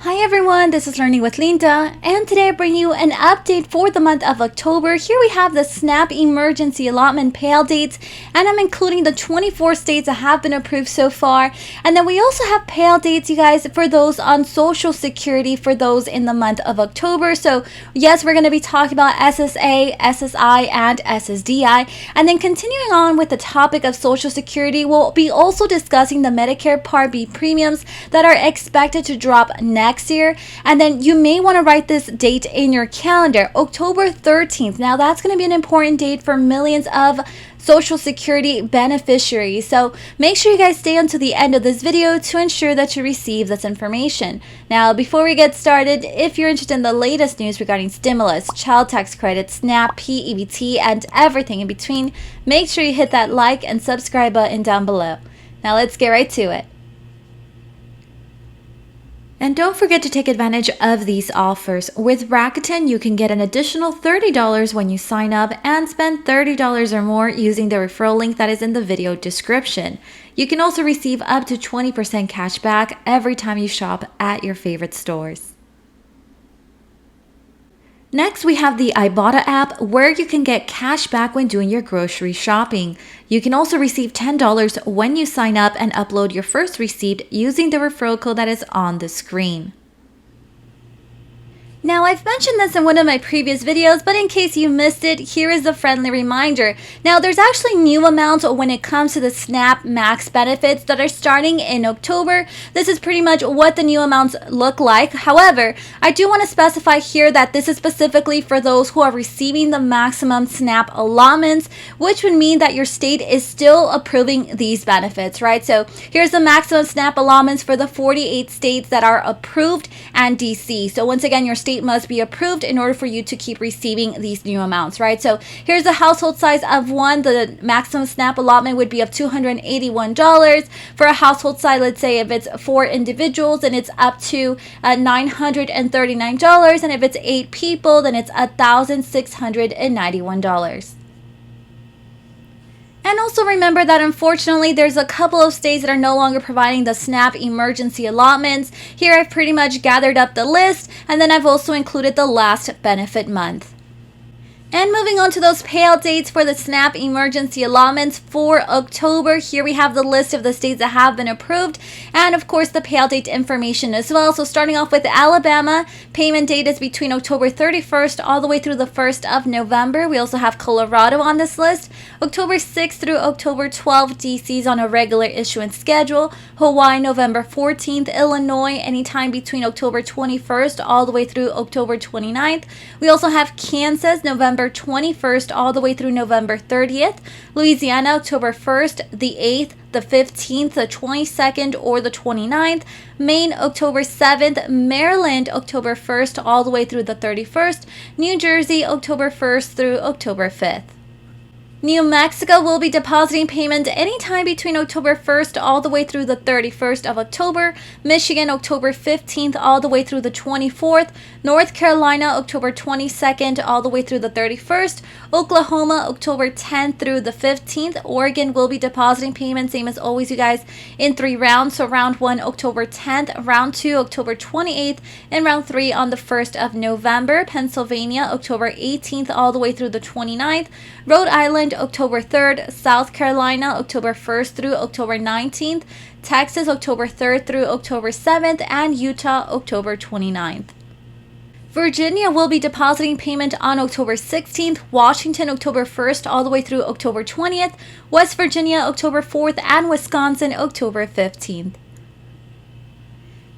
Hi everyone, this is Learning with Linda, and today I bring you an update for the month of October. Here we have the SNAP emergency allotment payout dates, and I'm including the 24 states that have been approved so far. And then we also have payout dates, you guys, for those on Social Security for those in the month of October. So yes, we're going to be talking about SSA, SSI, and SSDI. And then continuing on with the topic of Social Security, we'll be also discussing the Medicare Part B premiums that are expected to drop next year. And then you may want to write this date in your calendar, October 13th. Now that's going to be an important date for millions of Social Security beneficiaries. So make sure you guys stay until the end of this video to ensure that you receive this information. Now, before we get started, if you're interested in the latest news regarding stimulus, child tax credit, SNAP, p-ebt, and everything in between, make sure you hit that like and subscribe button down below. Now let's get right to it. And don't forget to take advantage of these offers. With Rakuten, you can get an additional $30 when you sign up and spend $30 or more using the referral link that is in the video description. You can also receive up to 20% cash back every time you shop at your favorite stores. Next, we have the Ibotta app where you can get cash back when doing your grocery shopping. You can also receive $10 when you sign up and upload your first receipt using the referral code that is on the screen. Now, I've mentioned this in one of my previous videos, but in case you missed it, here is a friendly reminder. Now, there's actually new amounts when it comes to the SNAP Max benefits that are starting in October. This is pretty much what the new amounts look like. However, I do want to specify here that this is specifically for those who are receiving the maximum SNAP allotments, which would mean that your state is still approving these benefits, right? So here's the maximum SNAP allotments for the 48 states that are approved and DC. So once again, your state must be approved in order for you to keep receiving these new amounts, right? So here's the household size of one. The maximum SNAP allotment would be of $281. For a household size, let's say if it's 4 individuals, then it's up to $939. And if it's 8 people, then it's $1,691. And also remember that unfortunately there's a couple of states that are no longer providing the SNAP emergency allotments. Here I've pretty much gathered up the list, and then I've also included the last benefit month. And moving on to those payout dates for the SNAP emergency allotments for October, here we have the list of the states that have been approved and of course the payout date information as well. So starting off with Alabama, payment date is between October 31st all the way through the 1st of November. We also have Colorado on this list. October 6th through October 12th, DC's on a regular issuance schedule. Hawaii, November 14th. Illinois, anytime between October 21st all the way through October 29th. We also have Kansas, November 21st all the way through November 30th. Louisiana, October 1st, the 8th, the 15th, the 22nd, or the 29th. Maine, October 7th. Maryland, October 1st all the way through the 31st. New Jersey, October 1st through October 5th. New Mexico will be depositing payment anytime between October 1st all the way through the 31st of October. Michigan, October 15th all the way through the 24th. North Carolina, October 22nd all the way through the 31st. Oklahoma, October 10th through the 15th. Oregon will be depositing payment, same as always, you guys, in 3 rounds. So round 1, October 10th, round 2, October 28th, and round 3 on the 1st of November. Pennsylvania, October 18th all the way through the 29th. Rhode Island, October 3rd, South Carolina, October 1st through October 19th, Texas, October 3rd through October 7th, and Utah, October 29th. Virginia will be depositing payment on October 16th, Washington, October 1st all the way through October 20th, West Virginia, October 4th, and Wisconsin, October 15th.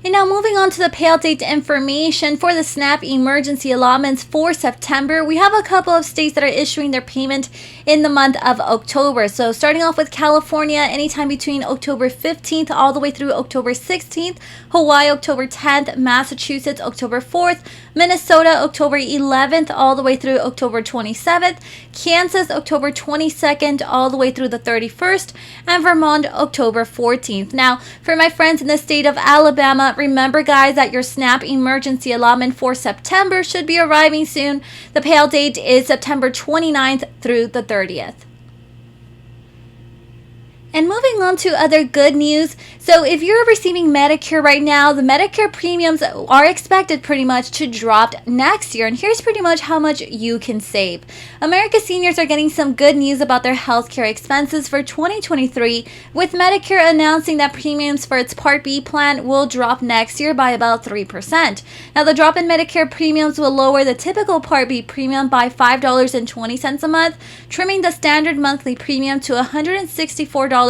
And now moving on to the payout date information for the SNAP emergency allotments for September, we have a couple of states that are issuing their payment in the month of October. So starting off with California, anytime between October 15th all the way through October 16th, Hawaii, October 10th, Massachusetts, October 4th, Minnesota, October 11th all the way through October 27th, Kansas, October 22nd all the way through the 31st, and Vermont, October 14th. Now, for my friends in the state of Alabama, remember guys that your SNAP emergency allotment for September should be arriving soon. The payout date is September 29th through the 30th. And moving on to other good news. So if you're receiving Medicare right now, the Medicare premiums are expected pretty much to drop next year. And here's pretty much how much you can save. America's seniors are getting some good news about their healthcare expenses for 2023, with Medicare announcing that premiums for its Part B plan will drop next year by about 3%. Now, the drop in Medicare premiums will lower the typical Part B premium by $5.20 a month, trimming the standard monthly premium to $164.90.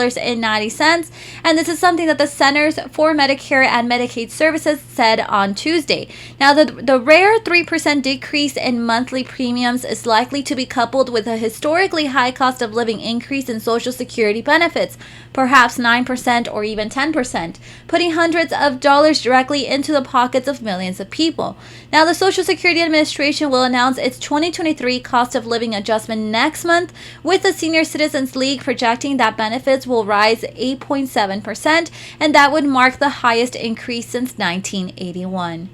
And this is something that the Centers for Medicare and Medicaid Services said on Tuesday. Now, the rare 3% decrease in monthly premiums is likely to be coupled with a historically high cost of living increase in Social Security benefits, perhaps 9% or even 10%, putting hundreds of dollars directly into the pockets of millions of people. Now, the Social Security Administration will announce its 2023 cost of living adjustment next month, with the Senior Citizens League projecting that benefits will rise 8.7%, and that would mark the highest increase since 1981.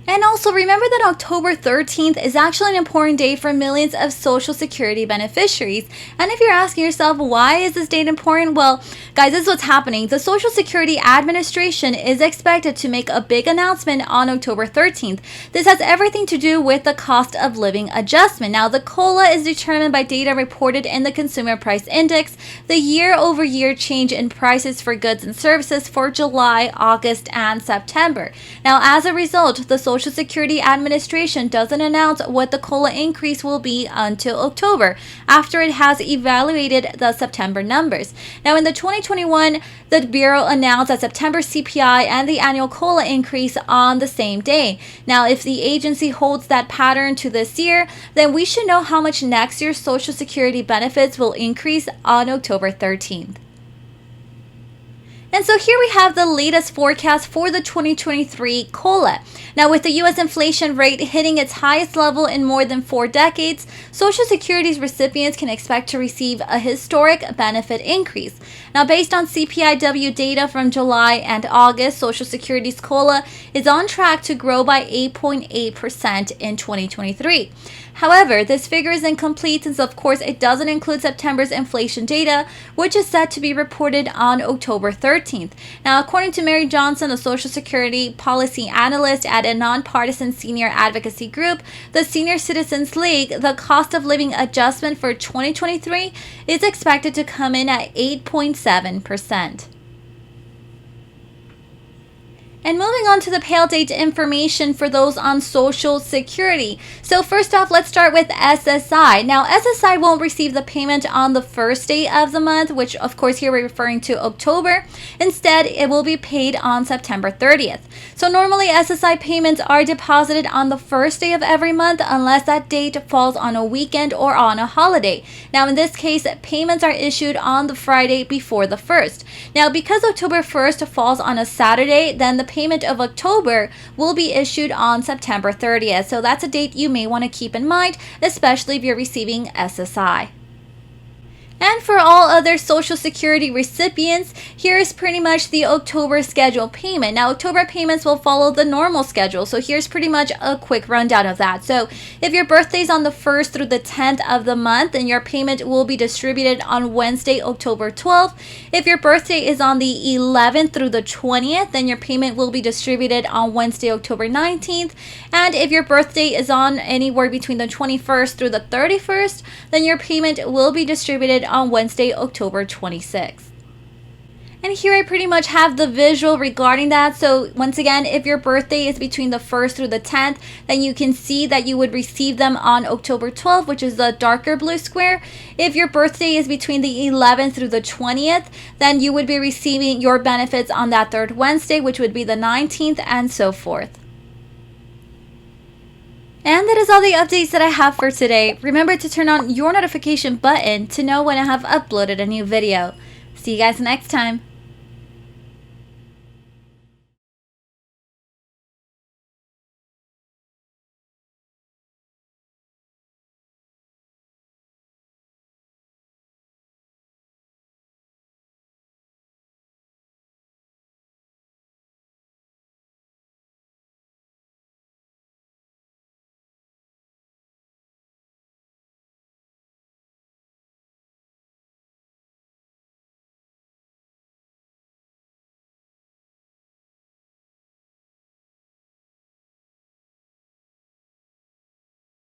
And also remember that October 13th is actually an important day for millions of Social Security beneficiaries. And if you're asking yourself, why is this date important? Well, guys, this is what's happening. The Social Security Administration is expected to make a big announcement on October 13th. This has everything to do with the cost of living adjustment. Now, the COLA is determined by data reported in the Consumer Price Index, the year-over-year change in prices for goods and services for July, August, and September. Now, as a result, the Social Security Administration doesn't announce what the COLA increase will be until October, after it has evaluated the September numbers. Now, in the 2021, the Bureau announced that September CPI and the annual COLA increase on the same day. Now, if the agency holds that pattern to this year, then we should know how much next year's Social Security benefits will increase on October 13th. And so here we have the latest forecast for the 2023 COLA. Now, with the U.S. inflation rate hitting its highest level in more than 4 decades, Social Security's recipients can expect to receive a historic benefit increase. Now, based on CPIW data from July and August, Social Security's COLA is on track to grow by 8.8% in 2023. However, this figure is incomplete since, of course, it doesn't include September's inflation data, which is set to be reported on October 13th. Now, according to Mary Johnson, a Social Security policy analyst at a nonpartisan senior advocacy group, the Senior Citizens League, the cost of living adjustment for 2023 is expected to come in at 8.7%. And moving on to the pay date information for those on Social Security. So first off, let's start with SSI. Now, SSI won't receive the payment on the first day of the month, which of course here we're referring to October. Instead, it will be paid on September 30th. So normally SSI payments are deposited on the first day of every month unless that date falls on a weekend or on a holiday. Now, in this case, payments are issued on the Friday before the 1st. Now, because October 1st falls on a Saturday, then the payment of October will be issued on September 30th. So that's a date you may want to keep in mind, especially if you're receiving SSI. And for all other Social Security recipients, here is pretty much the October schedule payment. Now, October payments will follow the normal schedule. So here's pretty much a quick rundown of that. So if your birthday is on the 1st through the 10th of the month, then your payment will be distributed on Wednesday, October 12th. If your birthday is on the 11th through the 20th, then your payment will be distributed on Wednesday, October 19th. And if your birthday is on anywhere between the 21st through the 31st, then your payment will be distributed on Wednesday, October 26th. And here I pretty much have the visual regarding that. So once again, if your birthday is between the 1st through the 10th, then you can see that you would receive them on October 12th, which is the darker blue square. If your birthday is between the 11th through the 20th, then you would be receiving your benefits on that third Wednesday, which would be the 19th, and so forth. And that is all the updates that I have for today. Remember to turn on your notification button to know when I have uploaded a new video. See you guys next time.